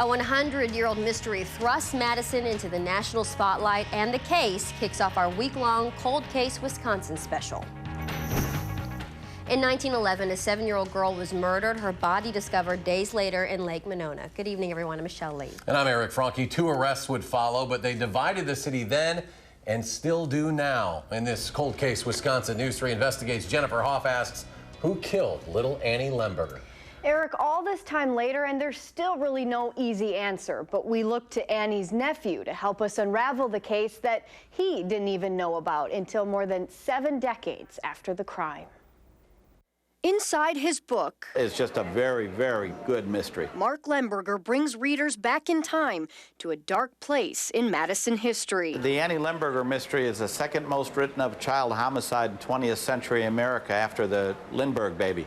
A 100-year-old mystery thrusts Madison into the national spotlight, and the case kicks off our week-long Cold Case Wisconsin special. In 1911, a 7-year-old girl was murdered, her body discovered days later in Lake Monona. Good evening, everyone. I'm Michelle Lee. And I'm Eric Franke. 2 arrests would follow, but they divided the city then and still do now. In this Cold Case Wisconsin News 3 investigates, Jennifer Hoff asks, who killed little Annie Lemberger? Eric, all this time later, and there's still really no easy answer, but we look to Annie's nephew to help us unravel the case that he didn't even know about until more than 7 decades after the crime. Inside his book, it's just a very, very good mystery. Mark Lemberger brings readers back in time to a dark place in Madison history. The Annie Lemberger mystery is the second most written of child homicide in 20th century America after the Lindbergh baby.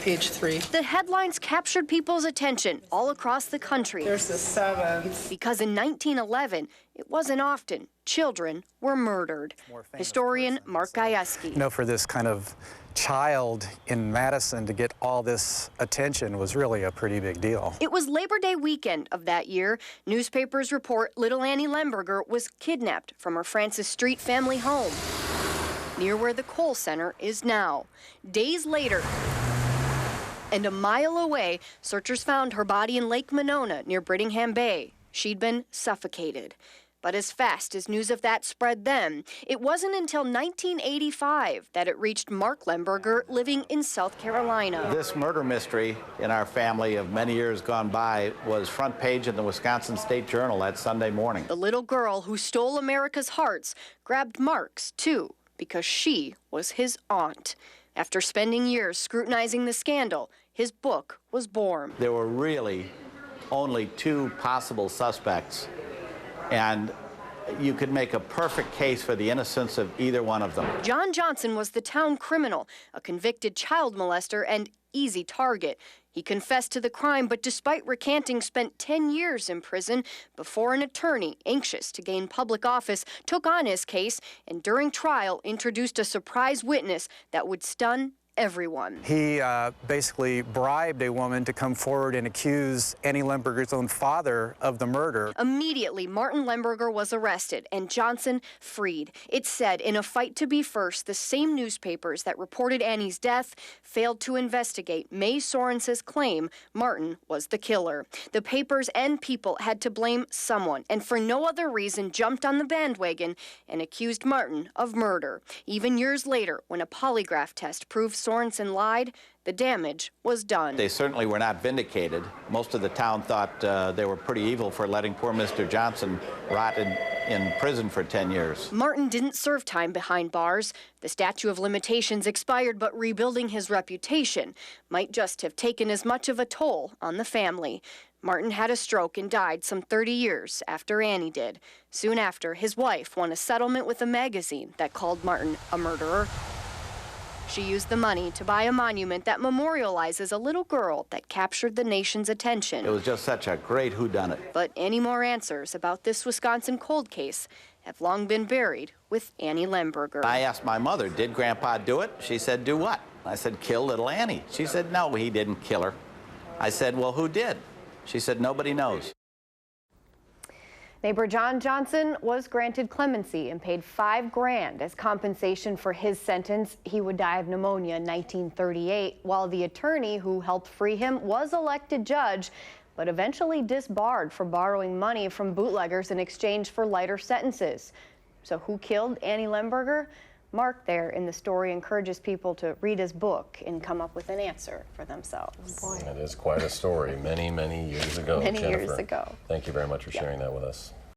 Page 3. The headlines captured people's attention all across the country. There's the 7th. Because in 1911, it wasn't often children were murdered. Historian Mark Gajewski. You know, for this kind of child in Madison to get all this attention was really a pretty big deal. It was Labor Day weekend of that year. Newspapers report little Annie Lemberger was kidnapped from her Francis Street family home, near where the Kohl Center is now. Days later, and a mile away, searchers found her body in Lake Monona near Brittingham Bay. She'd been suffocated. But as fast as news of that spread then, it wasn't until 1985 that it reached Mark Lemberger living in South Carolina. This murder mystery in our family of many years gone by was front page in the Wisconsin State Journal that Sunday morning. The little girl who stole America's hearts grabbed Mark's, too, because she was his aunt. After spending years scrutinizing the scandal, his book was born. There were really only 2 possible suspects, and you could make a perfect case for the innocence of either one of them. John Johnson was the town criminal, a convicted child molester and easy target. He confessed to the crime, but despite recanting, spent 10 years in prison before an attorney, anxious to gain public office, took on his case and during trial introduced a surprise witness that would stun everyone. He basically bribed a woman to come forward and accuse Annie Lemberger's own father of the murder. Immediately, Martin Lemberger was arrested and Johnson freed. It said in a fight to be first, the same newspapers that reported Annie's death failed to investigate May Sorens's claim Martin was the killer. The papers and people had to blame someone, and for no other reason jumped on the bandwagon and accused Martin of murder. Even years later, when a polygraph test proved Sorensen lied, the damage was done. They certainly were not vindicated. Most of the town thought they were pretty evil for letting poor Mr. Johnson rot in prison for 10 years. Martin didn't serve time behind bars. The statute of limitations expired, but rebuilding his reputation might just have taken as much of a toll on the family. Martin had a stroke and died some 30 years after Annie did. Soon after, his wife won a settlement with a magazine that called Martin a murderer. She used the money to buy a monument that memorializes a little girl that captured the nation's attention. It was just such a great whodunit. But any more answers about this Wisconsin cold case have long been buried with Annie Lemberger. I asked my mother, did Grandpa do it? She said, do what? I said, kill little Annie. She said, no, he didn't kill her. I said, well, who did? She said, nobody knows. Neighbor John Johnson was granted clemency and paid $5 grand as compensation for his sentence. He would die of pneumonia in 1938, while the attorney who helped free him was elected judge, but eventually disbarred for borrowing money from bootleggers in exchange for lighter sentences. So who killed Annie Lemberger? Mark there in the story encourages people to read his book and come up with an answer for themselves. Boy. That is quite a story. Many, many years ago. Many Jennifer, years ago. Thank you very much for sharing that with us.